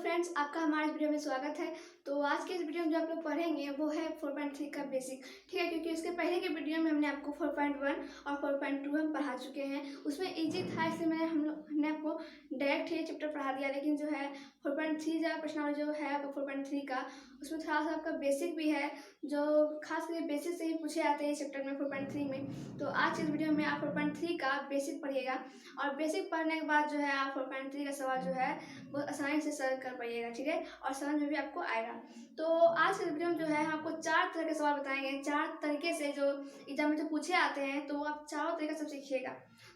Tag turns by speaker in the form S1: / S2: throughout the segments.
S1: Friends, आपका हमारे video में स्वागत है। तो आज के इस वीडियो में जो आप लोग पढ़ेंगे वो है 4.3 का बेसिक। ठीक है, क्योंकि उसके पहले के वीडियो में हमने आपको 4.1 और 4.2 हम पढ़ा चुके हैं। उसमें इजी था, इसलिए हमने आपको डायरेक्ट ये चैप्टर पढ़ा दिया। लेकिन जो है 4.3 जो प्रश्नावली जो है आपका 4.3 का, उसमें थोड़ा सा आपका बेसिक भी है, जो खास करके बेसिक से ही पूछे जाते हैं इस चैप्टर में 4.3 में। तो आज इस वीडियो में आप 4.3 का बेसिक पढ़िएगा और बेसिक पढ़ने के बाद जो है आप 4.3 का सवाल जो है वो आसानी से सॉल्व कर पाइएगा। ठीक है, और समझ में भी आपको आएगा। तो आज के वीडियो में जो है हम आपको 4 तरह के सवाल बताएंगे, 4 तरीके से जो एग्जाम में जो पूछे आते हैं, तो आप चारों तरीके सब सीखिएगा।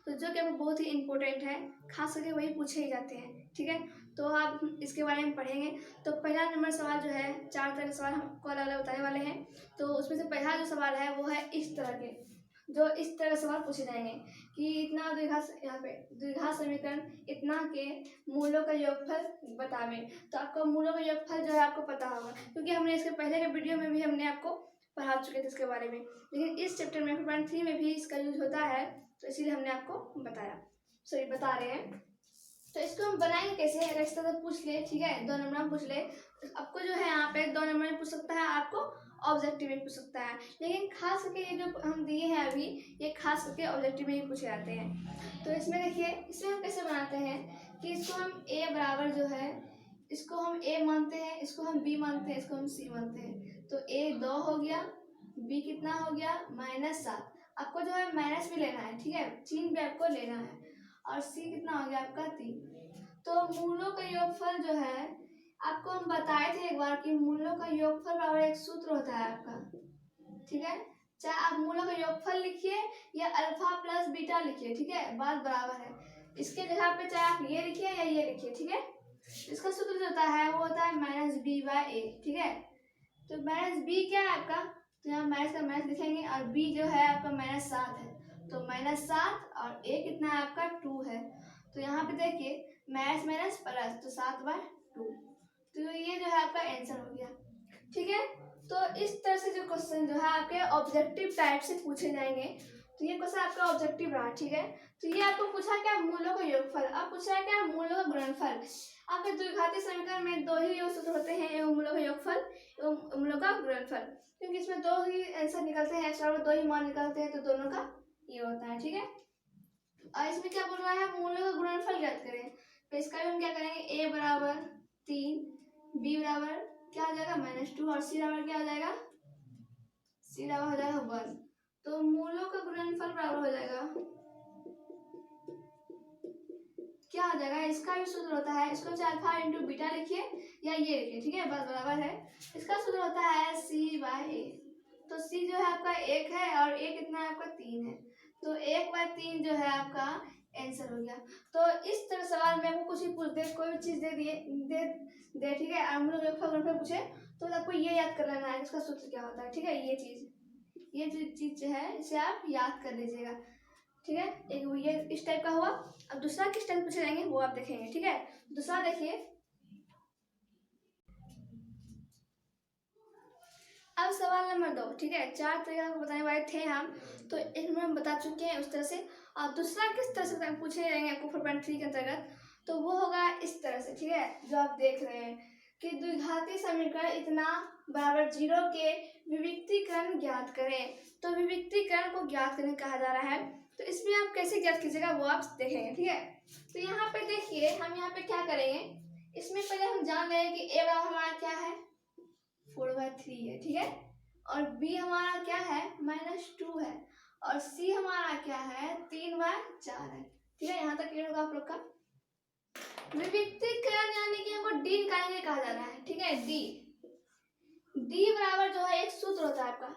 S1: तो जो कि बहुत ही इंपॉर्टेंट है, खास करके वही पूछे ही जाते हैं। ठीक है, तो आप इसके बारे में पढ़ेंगे। तो पहला नंबर सवाल जो है, 4 तरह के सवाल हमको अलग अलग बताने वाले हैं। तो उसमें से पहला जो सवाल है वो है इस तरह के, जो इस तरह सवाल पूछे जाएंगे कि इतना द्विघात समीकरण इतना के मूलों का योगफल बतावें। तो आपको मूलों का योगफल जो है आपको पता होगा, क्योंकि हमने इसके पहले के वीडियो में भी हमने आपको पढ़ा चुके थे इसके बारे में। लेकिन इस चैप्टर में 4.3 में भी इसका यूज होता है, तो इसीलिए हमने आपको बता रहे हैं। तो इसको हम बनाएंगे कैसे, अगर इस तरह पूछ ले, ठीक है, 2 नंबर में पूछ ले, तो आपको जो है यहाँ पे 2 नंबर में पूछ सकता है, आपको ऑब्जेक्टिव में पूछ सकता है। लेकिन खास करके ये जो हम दिए हैं अभी, ये खास करके ऑब्जेक्टिव में ही पूछे जाते हैं। तो इसमें देखिए, इसमें हम कैसे बनाते हैं कि इसको हम a बराबर जो है, इसको हम a मानते हैं, इसको हम b मानते हैं, इसको हम c मानते हैं। तो a 2 हो गया, b कितना हो गया -7। आपको जो है माइनस भी लेना है, ठीक है, चिन्ह भी आपको लेना है। और c कितना हो गया आपका 3। तो मूलों का योगफल जो है, आपको हम बताए थे एक बार कि मूलों का योगफल बराबर एक सूत्र होता है आपका। ठीक है, चाहे आप मूलों का योगफल लिखिए या अल्फा प्लस बीटा लिखिए, ठीक है, बात बराबर है। इसके जगह पे चाहे आप ये लिखिए या ये लिखिए, ठीक है। इसका सूत्र जो होता है वो होता है -b/a। ठीक है, तो -b क्या है आपका, तो यहाँ माइनस का माइनस लिखेंगे, और b जो है आपका -7 है, तो -7 और a कितना है आपका 2 है। तो यहाँ पे देखिए माइनस माइनस प्लस, तो 7/2। तो ये जो है आपका आंसर हो गया। ठीक है, तो इस तरह से जो क्वेश्चन जो है आपके ऑब्जेक्टिव टाइप से पूछे जाएंगे। तो ये क्वेश्चन आपका ऑब्जेक्टिव रहा। ठीक है, तो ये आपको पूछा क्या, मूलों का योगफल। अब पूछा है क्या, मूलों का गुणनफल। आपके द्विघाती समीकरण में 2 ही योग सूत्र होते हैं, एवं मूलों का योगफल एवं मूलों का गुणनफल, क्योंकि इसमें 2 ही आंसर निकलते हैं, एक्स्ट्रा 2 ही मान निकलते हैं, तो दोनों का ये होता है। ठीक है, और इसमें क्या बोल रहा है, मूलों का गुणनफल ज्ञात करें। तो इसका भी हम क्या करेंगे, a बराबर 3, b बराबर क्या हो जाएगा -2, और c बराबर क्या हो जाएगा, c बराबर हो जाएगा 1। तो मूलों का गुणनफल बराबर हो जाएगा, क्या हो जाएगा, इसका भी सूत्र होता है, इसको चाहे अल्फा इंटू बीटा लिखिए या ये लिखिए, ठीक है, बात बराबर है। इसका सूत्र होता है c/a। तो c जो है आपका 1 है और a कितना है आपका 3 है, तो 1/3 जो है आपका आंसर हो गया। तो इस तरह सवाल में आपको कुछ भी पूछ दे, कोई भी चीज दे, ठीक है, हम लोग योगफल पूछे, तो आपको ये याद कर लेना है इसका सूत्र क्या होता है। ठीक है, ये चीज जो है इसे आप याद कर लीजिएगा। ठीक है, एक ये इस टाइप का हुआ। अब दूसरा किस टाइप पूछे जाएंगे वो आप देखेंगे। ठीक है, दूसरा देखिए, अब सवाल नंबर 2। ठीक है, 4 तरीका को बताने वाले थे हम, तो इनमें हम बता चुके हैं उस तरह से। और दूसरा किस तरह से पूछे जाएंगे आपको 4.3 के अंतर्गत, तो वो होगा इस तरह से। ठीक है, जो आप देख रहे हैं कि द्विघाती समीकरण इतना बराबर 0 के विविक्तीकरण ज्ञात करें। तो विविक्तीकरण को ज्ञात करने कहा जा रहा है, तो इसमें आप कैसे ज्ञात कीजिएगा वो आप देखेंगे। ठीक है, तो यहाँ पे देखिए, हम यहाँ पे क्या करेंगे, इसमें पहले हम जान रहे हैं कि a बराबर हमारा क्या है, 4/3 है। ठीक है, और b हमारा क्या है, -2 है, और c हमारा क्या है, 3/4 है। ठीक है, यहाँ तक क्लियर होगा आप लोग का। विविक्तीकरण यानी कि हमको d निकालने कहा जा रहा है। ठीक है, d बराबर जो है एक सूत्र होता है आपका,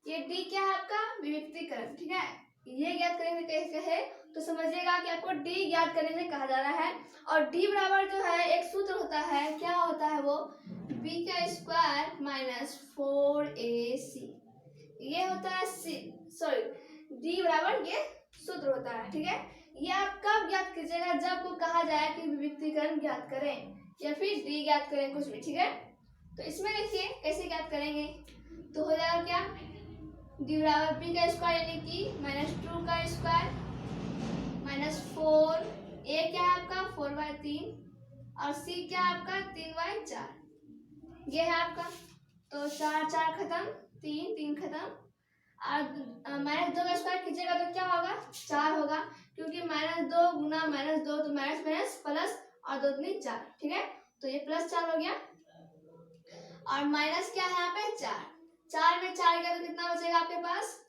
S1: ये d क्या है आपका, विविक्तीकरण। ठीक है, ये ज्ञात करने से कैसे है, तो समझिएगा कि आपको d ज्ञात करने से कहा जा रहा है। और d बराबर जो है एक सूत्र होता है, क्या होता है वो, b² - 4ac, ये होता है d बराबर ये सूत्र होता है। ठीक है, ये आप कब ज्ञात कीजिएगा, जब आपको कहा जाए कि विविक्तीकरण ज्ञात करें या फिर d ज्ञात करें, कुछ भी। ठीक है, तो इसमें देखिए कैसे ज्ञात करेंगे, तो हो जाएगा क्या, d बराबर b² यानी कि -2 का स्क्वायर -4, a क्या है आपका 4/3, और सी क्या है आपका 3/4, ये है आपका। तो 4 4 खत्म, 3 3 खत्म, और -2 का स्क्वायर कीजिएगा तो क्या होगा 4 होगा, क्योंकि -2 गुना -2 तो माइनस माइनस प्लस और 2 दूनी 4, ठीक है। तो ये +4 हो गया, और माइनस क्या है यहाँ पे 4, 4 में 4 गया तो कितना बचेगा आपके पास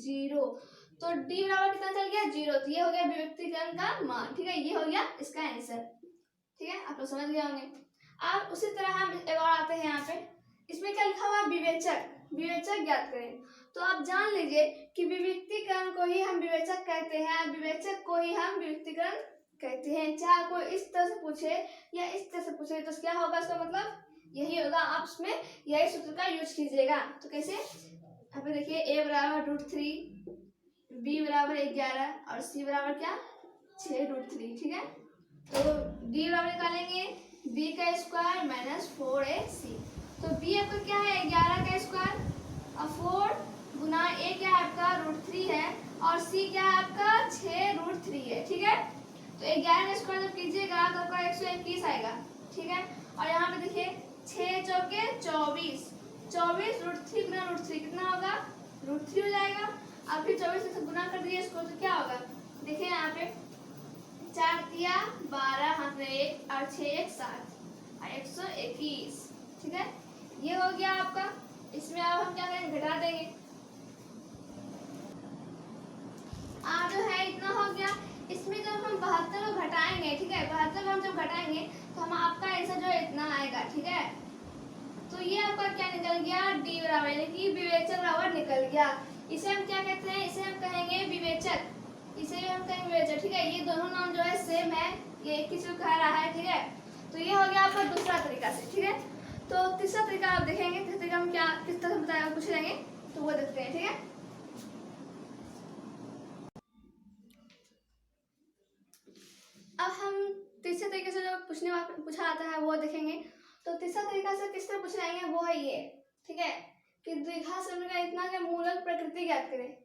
S1: 0। तो d बराबर कितना चल गया 0। तो ये हो गया विभक्तीकरण का मान, ठीक है। ये हो गया इसका आंसर, ठीक है, आप लोग समझ गए होंगे। अब उसी तरह हम एक और आते हैं यहाँ पे, इसमें क्या लिखा हुआ है विवेचक, विवेचक ज्ञात करें। तो आप जान लीजिए कि विभक्तीकरण को ही हम विवेचक कहते हैं, विवेचक को ही हम विभक्तीकरण कहते हैं। चाहे कोई इस तरह से पूछे या इस तरह से पूछे तो क्या होगा इसका मतलब यही होगा, आप उसमें यही सूत्र का यूज कीजिएगा। तो कैसे, यहाँ पे देखिए a बराबर √3, b बराबर 11 और c बराबर क्या 6√3, ठीक है। तो d बराबर निकालेंगे b का स्क्वायर माइनस 4ac। तो b आपका क्या है 11 का स्क्वायर और 4 गुना a क्या है आपका √3 है और c क्या है आपका 6√3 है, ठीक है। तो 11 का स्क्वायर जब कीजिएगा तो आपका 121 आएगा, ठीक है। और यहाँ पे देखिए 6 चौके 24, 24 √3 गुना √3 कितना होगा √3 हो जाएगा। अब फिर 24 से गुना कर दिए इसको तो क्या होगा, देखिए यहाँ पे 4 दिया 12, हाथ में 1 और 6 1 7 और 121, ठीक है। ये हो गया आपका। इसमें अब हम क्या करेंगे घटा देंगे, जो है इतना हो गया। इसमें जब हम 72 को घटाएंगे, ठीक है, 72 को हम जब घटाएंगे तो हम आपका आंसर जो है इतना आएगा, ठीक है। तो ये आपका क्या निकल गया d बराबर, यानी कि विवेचक बराबर निकल गया। इसे हम क्या कहते हैं, इसे हम कहेंगे विवेचक, इसे भी हम कहेंगे विवेचक, ठीक है। ये दोनों नाम जो है सेम है, ये एक ही से कह रहा है, ठीक है। तो ये हो गया आपका दूसरा तरीका से, ठीक है। तो तीसरा तरीका आप देखेंगे, तीसरा तरीका हम क्या किस तरह से बताया पूछ लेंगे तो वो देखते हैं, ठीक है। अब हम तीसरे तरीके से जो पूछा आता है वो देखेंगे। तो तीसरा तरीका से किस तरह पूछ लेंगे वो है ये, ठीक है, कि द्विघात समीकरण का इतना के मूलक प्रकृति ज्ञात करें।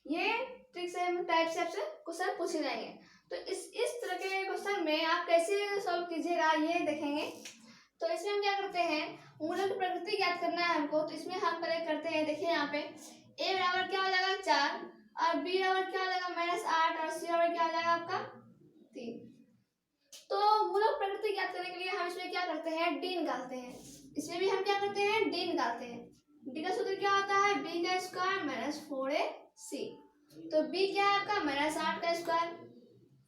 S1: ये ट्रिक से हम टाइप से आपसे क्वेश्चन पूछ लेंगे। तो इस तरह के क्वेश्चन में आप कैसे सॉल्व कीजिएगा ये देखेंगे। तो इसमें हम क्या करते हैं, मूलक प्रकृति ज्ञात करना है हमको। तो इसमें हम पहले करते हैं, देखिए यहाँ पे a बराबर क्या हो जाएगा 4 और b बराबर क्या हो जाएगा -8 और c बराबर क्या हो जाएगा आपका 3। तो मूलक प्रकृति ज्ञात करने के लिए हम इसमें क्या करते हैं d निकालते हैं। इसमें भी हम क्या करते हैं d निकालते हैं। d का सूत्र क्या होता है b का स्क्वायर -4ac। तो b क्या है आपका -8 का स्क्वायर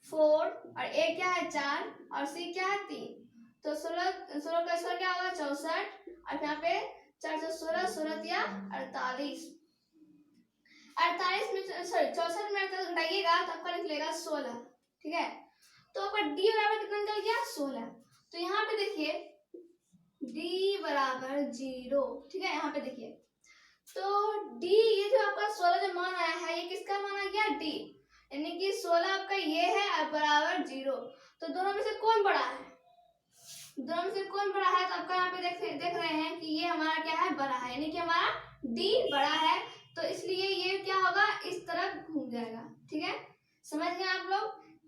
S1: 4 और a क्या है 4 और c क्या है 3। तो 16 का स्क्वायर क्या होगा 64 और यहाँ पे 4 से 16 16 या 48, 48 में सॉरी 64 में घटाइएगा तो आपका निकलेगा 16, ठीक है। तो आपका d बराबर कितना निकल गया 16। तो यहाँ पे देखिए d बराबर 0, ठीक है। यहाँ पे देखिए तो d ये जो आपका 16 जो मान आया है ये किसका मान आ गया d, यानी कि 16 आपका ये है और बराबर 0। तो दोनों में से कौन बड़ा है, दोनों में से कौन बड़ा है। तो आपका यहाँ पे देख रहे हैं कि ये हमारा क्या है बड़ा है, यानी कि हमारा d बड़ा है। तो इसलिए ये क्या होगा इस तरफ घूम जाएगा, ठीक है। समझ गए आप लोग,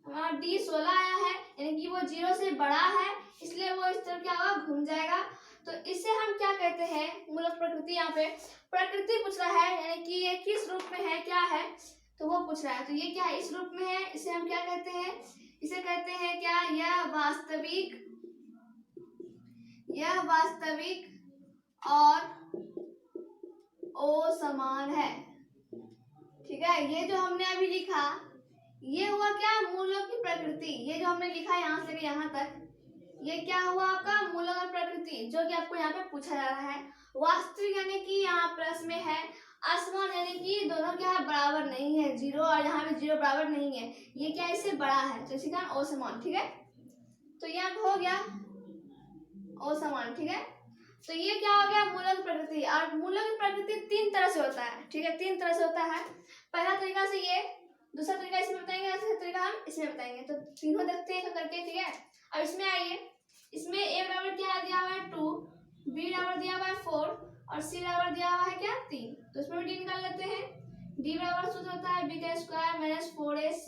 S1: हमारा d 16 आया है यानी कि वो 0 से बड़ा है, इसलिए वो इस तरफ क्या होगा घूम जाएगा। तो इसे हम क्या कहते हैं मूलक प्रकृति, यहाँ पे प्रकृति पूछ रहा है यानी कि ये किस रूप में है क्या है तो वो पूछ रहा है। तो ये क्या इस रूप में है, इसे हम क्या कहते हैं, इसे कहते हैं क्या यह वास्तविक और असमान है, ठीक है। ये जो हमने अभी लिखा ये हुआ क्या मूलों की प्रकृति, ये जो हमने लिखा यहाँ से यहाँ तक ये क्या हुआ आपका मूलों की प्रकृति, जो कि आपको यहाँ पे पूछा जा रहा है। वास्तविक यानी कि यहाँ प्लस में है, असमान यानी कि दोनों क्या है बराबर नहीं है 0 और यहाँ पे 0 बराबर नहीं है, ये क्या इससे बड़ा है तो इसी का असमान, ठीक है। तो ये हो गया असमान, ठीक है। तो ये क्या हो गया मूलक प्रकृति। और मूलक प्रकृति 3 तरह से होता है, ठीक है, 3 तरह से होता है। पहला तरीका से ये, दूसरा तरीका इसमें बताएंगे, तीसरा तरीका हम इसमें बताएंगे। तो तीनों देखते हैं करके, ठीक है। अब इसमें आइए, इसमें a बराबर क्या दिया हुआ है 2, b बराबर दिया हुआ है 4 और c बराबर दिया हुआ है क्या 3। तो इसमें भी d निकाल लेते हैं। d बराबर सूत्र होता है b का स्क्वायर -4ac।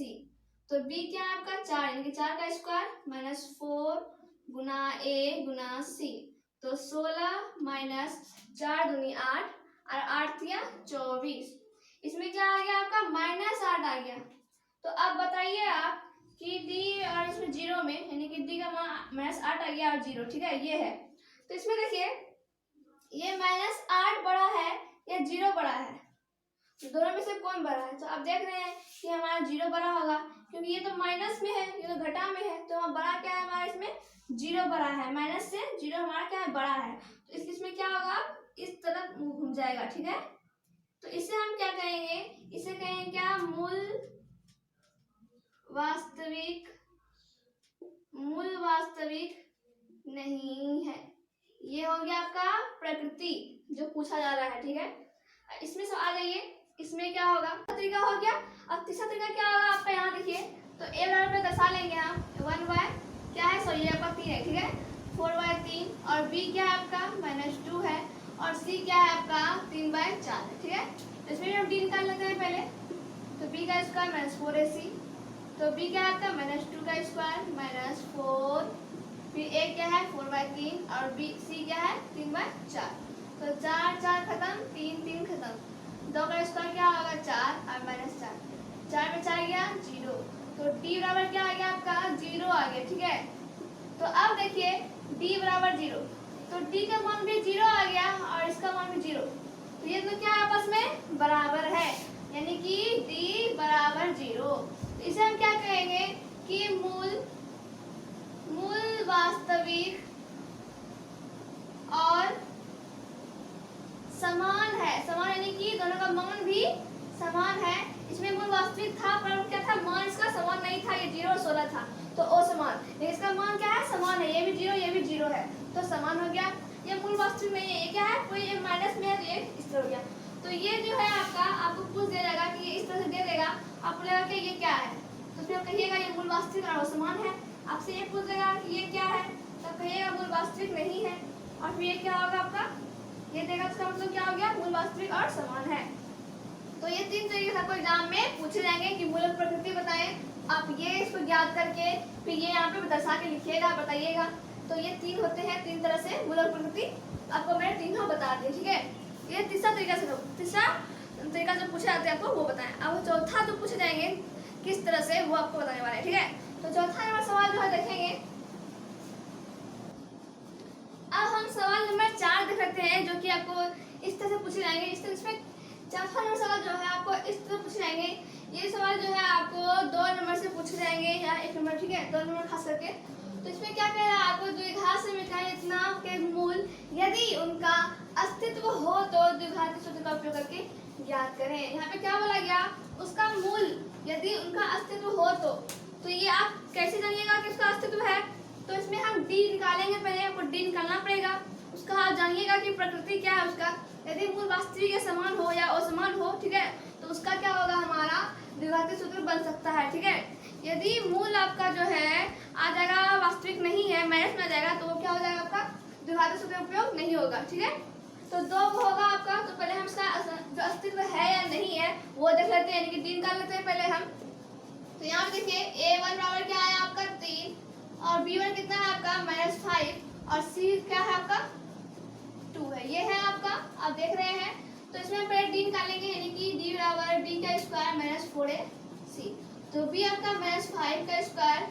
S1: तो b क्या है आपका 4 यानी कि 4 का स्क्वायर -4 गुना ए गुना सी। तो 16 माइनस 4 दूनी 8 और 8 दिया 24। इसमें क्या आ गया आपका -8 आ गया। तो अब बताइए आप कि डी और इसमें जीरो में यानी कि डी का मान -8 आ गया और 0, ठीक है, ये है। तो इसमें देखिए ये -8 बड़ा है या 0 बड़ा है, तो दोनों में से कौन बड़ा है? तो आप देख रहे हैं कि हमारा 0 बड़ा होगा, क्योंकि ये तो माइनस में है, ये तो घटा में है, तो हम बड़ा क्या है हमारा इसमें 0 बड़ा है, माइनस से 0 हमारा क्या है बड़ा है। तो इसमें क्या होगा, इस तरफ घूम जाएगा, ठीक है। तो इसे हम क्या कहेंगे, इसे कहेंगे क्या, मूल वास्तविक नहीं है। ये हो गया आपका प्रकृति जो पूछा जा रहा है, ठीक है। इसमें से आ जाइए, इसमें क्या होगा, तरीका हो गया। अब तीसरा तरीका क्या होगा आपका, यहाँ देखिए, तो ए बराबर में दर्शा लेंगे हम 1/, क्या है, सॉरी ये आपका 3 है, ठीक है, 4/3, और बी क्या है आपका -2 है, और सी क्या है आपका 3/4 है, ठीक है। तो इसमें हम डी निकाल लेते हैं पहले। तो बी का स्क्वायर -4ac, तो बी क्या है आपका -2 का स्क्वायर -4, फिर ए क्या है 4/3, और बी सी क्या है 3/4। तो 4 4 खत्म, 3 3 खत्म, 2 का स्क्वायर क्या होगा 4 और -4, 4 में 4 गया 0। तो डी बराबर क्या आ गया आपका 0 आ गया, ठीक है। तो अब देखिए डी बराबर 0, तो डी का मान भी 0 आ गया और इसका मान भी 0, तो ये तो क्या आपस में बराबर है, यानी कि डी बराबर 0। तो इसे हम क्या कहेंगे कि मूल वास्तविक और समान है, समान यानी कि दोनों का मान भी समान है। इसमें मूल वास्तविक था पर क्या था, मान इसका समान नहीं था, ये 0 और 16 था, तो असमान, लेकिन इसका मान क्या है, समान है, ये भी 0 ये भी 0 है, तो समान हो गया। ये मूल वास्तविक नहीं है, ये क्या है, कोई एक माइनस में है, तो ये इस तरह हो गया। तो ये जो है आपका, आपको पूछ दिया जाएगा कि ये इस तरह से दे देगा, आपको लगेगा कि ये क्या है, तो फिर कहिएगा ये मूल वास्तविक और असमान है। आपसे ये पूछ देगा कि ये क्या है, तब कहिएगा मूल वास्तविक नहीं है, और फिर ये क्या होगा आपका, ये देगा, इसका मतलब क्या हो गया, मूल वास्तविक और समान है। तो ये 3 तरीके से आपको एग्जाम में पूछे जाएंगे कि मूलक प्रकृति बताएं। आप ये इसको याद करके फिर ये यहाँ पे दर्शा के लिखिएगा, बताइएगा। तो ये 3 होते हैं, 3 तरह से मूलक प्रकृति आपको मैंने तीनों बता दिए, ठीक है। ये तीसरा तरीका जो पूछे जाते हैं आपको वो बताएं। अब चौथा जो पूछे जाएंगे किस तरह से, वो आपको बताने वाला है, ठीक है। तो चौथा नंबर सवाल जो है देखेंगे, अब हम सवाल नंबर 4 देख सकते हैं, जो कि आपको इस तरह से पूछे जाएंगे। इसमें चौथा नंबर सवाल जो है आपको इस तरह पूछे जाएंगे। ये सवाल जो है आपको 2 नंबर से पूछे जाएंगे या 1 नंबर, ठीक है, 2 नंबर खास करके। तो इसमें क्या कह रहा है आपको, द्विघात समीकरण इतना के मूल यदि उनका अस्तित्व हो तो द्विघात सूत्र का उपयोग करके ज्ञात करें। यहाँ पे क्या बोला गया, उसका मूल यदि उनका अस्तित्व हो तो ये आप कैसे जानिएगा कि उसका अस्तित्व है, तो इसमें हम डी निकालेंगे, पहले आपको डी निकालना पड़ेगा। उसका आप जानिएगा कि प्रकृति क्या है उसका, यदि मूल वास्तविक या समान हो या असमान हो, ठीक है, तो उसका क्या होगा, हमारा द्विघाती सूत्र बन सकता है, ठीक है। यदि मूल आपका जो है आ जाएगा वास्तविक नहीं है, माइनस में आ जाएगा, तो वो क्या हो जाएगा आपका द्विघाती सूत्र उपयोग नहीं होगा, ठीक है। तो 2 होगा आपका। तो पहले हम इसका जो अस्तित्व है या नहीं है वो देख लेते हैं, यानी कि डी निकाल लेते हैं पहले हम। तो यहाँ पे देखिए a1 बराबर क्या आया आपका 3, और b1 कितना है आपका -5, और c क्या है आपका 2 है, ये है आपका, आप देख रहे हैं। तो इसमें पहले डी निकालेंगे, यानी कि डी बराबर डी का स्क्वायर -4ac, तो b आपका -5 का स्क्वायर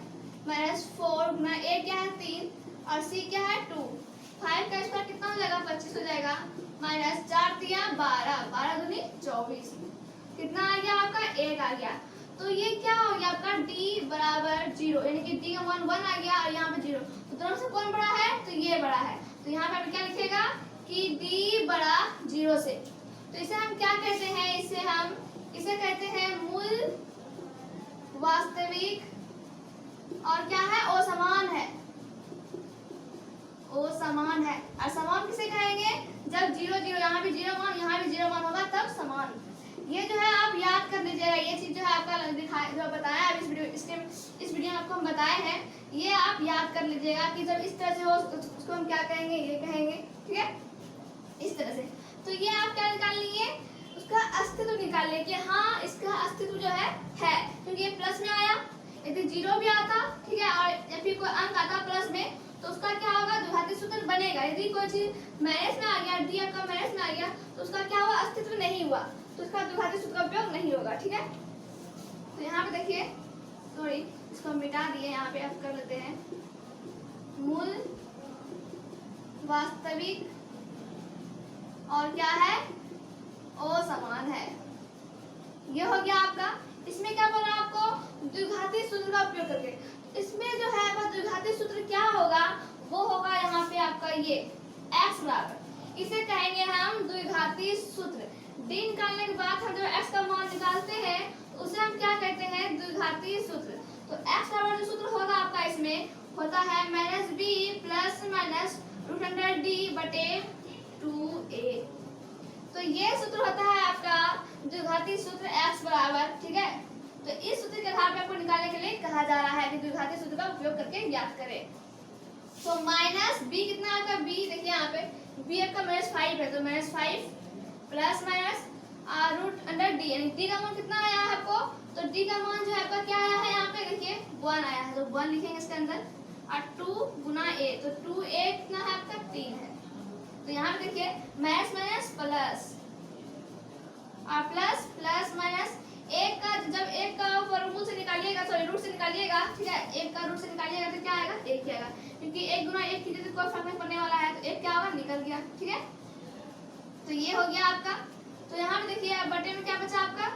S1: -4 गुना a क्या है 3 और c क्या है 2। 5 का स्क्वायर कितना हो जाएगा 25 हो जाएगा, -4 दिया 12, 12 दूनी 24, कितना आ गया आपका 1 आ गया। तो ये क्या हो गया आपका d बराबर 0, यानी कि d का मान 1 आ गया और यहाँ पे 0, तो दोनों से कौन बड़ा है, तो ये बड़ा है। तो यहाँ पे आप क्या लिखेगा कि d बड़ा 0 से। तो इसे हम क्या कहते हैं, इसे कहते हैं मूल वास्तविक और क्या है, असमान है, असमान है। और समान किसे कहेंगे, जब 0 0 यहाँ भी 0 मान यहाँ भी 0 मान होगा तब समान। ये जो है आप याद कर लीजिएगा, ये चीज जो है आपका जो बताया है इस वीडियो में आपको हम बताए हैं, ये आप याद कर लीजिएगा कि जब इस तरह से हो उसको हम क्या कहेंगे, ये कहेंगे, ठीक है, इस तरह से। तो ये आप क्या निकाल लेंगे, उसका अस्तित्व निकाल लेंगे, हाँ इसका अस्तित्व जो है क्योंकि ये प्लस में आया, यदि 0 भी आता, ठीक है, और या फिर कोई अंक आता प्लस में, तो उसका क्या होगा, द्विघाती सूत्र बनेगा। यदि कोई चीज माइनस में आ गया, डी आपका माइनस में आ गया, तो उसका क्या हुआ, अस्तित्व नहीं हुआ, तो उसका द्विघाती सूत्र का उपयोग नहीं होगा। ठीक है, तो यहाँ पे देखिए, सॉरी इसको मिटा दिए, यहाँ पे आप कर लेते हैं मूल वास्तविक और क्या है, असमान है। ये हो गया आपका। इसमें क्या बोला आपको, द्विघाती सूत्र का उपयोग करके। इसमें जो है आपका द्विघाती सूत्र क्या होगा, वो होगा यहाँ पे आपका ये x बराबर, इसे कहेंगे हम द्विघाती सूत्र। d निकालने के बाद हम जब x का मान निकालते हैं उसे हम क्या कहते हैं, द्विघाती सूत्र। तो x बराबर जो सूत्र होगा आपका इसमें होता है -b प्लस माइनस √d बटे 2a। तो ये सूत्र होता है आपका द्विघाती सूत्र x बराबर। ठीक है, तो इस सूत्र के आधार पर आपको निकालने के लिए कहा जा रहा है कि द्विघाती सूत्र का उपयोग करके ज्ञात करें। तो -b कितना आपका, b देखिए यहाँ पे b आपका -5 है, तो -5 प्लस माइनस √d, यानी d का मान कितना आया है आपको, तो d का मान जो है आपका क्या आया है, यहाँ पे देखिए 1 आया है, तो 1 लिखेंगे इसके अंदर, और 2 गुना a, तो 2a कितना है आपका 3 है। तो यहाँ पे देखिए माइनस माइनस प्लस और प्लस प्लस माइनस, एक का जब एक का वर्गमूल से निकालिएगा, सॉरी रूट से निकालिएगा, ठीक है, एक का रूट से निकालिएगा तो क्या आएगा, एक ही आएगा, क्योंकि 1 गुना 1 कीजिए तो कोई फर्क नहीं पड़ने वाला है, तो एक क्या होगा, निकल गया। ठीक है, तो ये हो गया आपका। तो यहाँ पे देखिए बटे में क्या बचा आपका,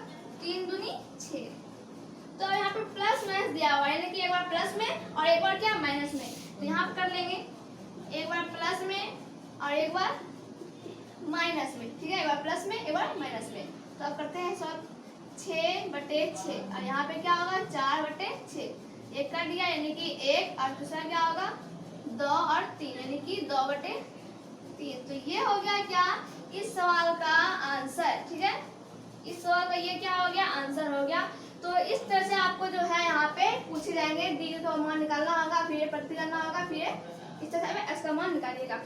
S1: 3 दूनी 6। तो यहाँ पे प्लस माइनस दिया हुआ है, यानी कि एक बार प्लस में और एक बार क्या माइनस में, तो यहाँ पे कर लेंगे एक बार प्लस में और एक बार माइनस में। ठीक है, एक बार प्लस में एक बार माइनस में, तो अब करते हैं सॉल्व। 6 बटे 6 और यहाँ पे क्या होगा, 4 बटे 6, एक कर दिया यानी कि 1, और दूसरा क्या होगा 2 और 3 यानी कि 2 बटे 3। तो ये हो गया क्या, इस सवाल का आंसर। ठीक है, इस सवाल का ये क्या हो गया, आंसर हो गया। तो इस तरह से आपको जो है यहाँ पे पूछे जाएंगे, डी का मान निकालना होगा, फिर प्रति करना होगा, फिर इस तरह से एक्स का मान निकालिएगा।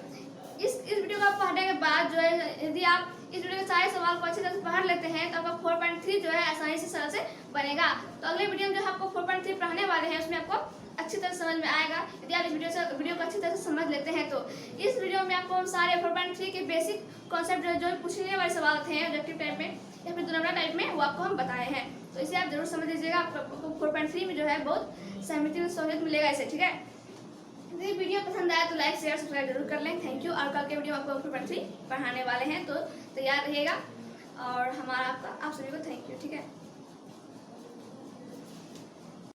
S1: इस वीडियो को पढ़ने के बाद जो है, यदि आप इस वीडियो के सारे सवाल को अच्छी तरह से पढ़ लेते हैं तो आपका 4.3 जो है आसानी से सरल से बनेगा। तो अगले वीडियो में जो आपको 4.3 पढ़ाने वाले हैं उसमें आपको अच्छी तरह समझ में आएगा, यदि आप इस वीडियो को अच्छी तरह से समझ लेते हैं। तो इस वीडियो में आपको हम सारे 4.3 के बेसिक कॉन्सेप्ट जो पूछने वाले सवाल थे ऑब्जेक्टिव टाइप में या फिर 2 नंबर टाइप में, वो आपको हम बताए हैं। तो इसे आप जरूर समझ लीजिएगा, आपको 4.3 में जो है बहुत सहूलियत मिलेगा इसे। ठीक है, यदि वीडियो पसंद आया तो लाइक शेयर सब्सक्राइब जरूर कर लें। Thank you. और कल के वीडियो में आपको 4.3 पढ़ाने वाले हैं, तो तैयार रहिएगा। और हमारा आप सभी को थैंक यू। ठीक है।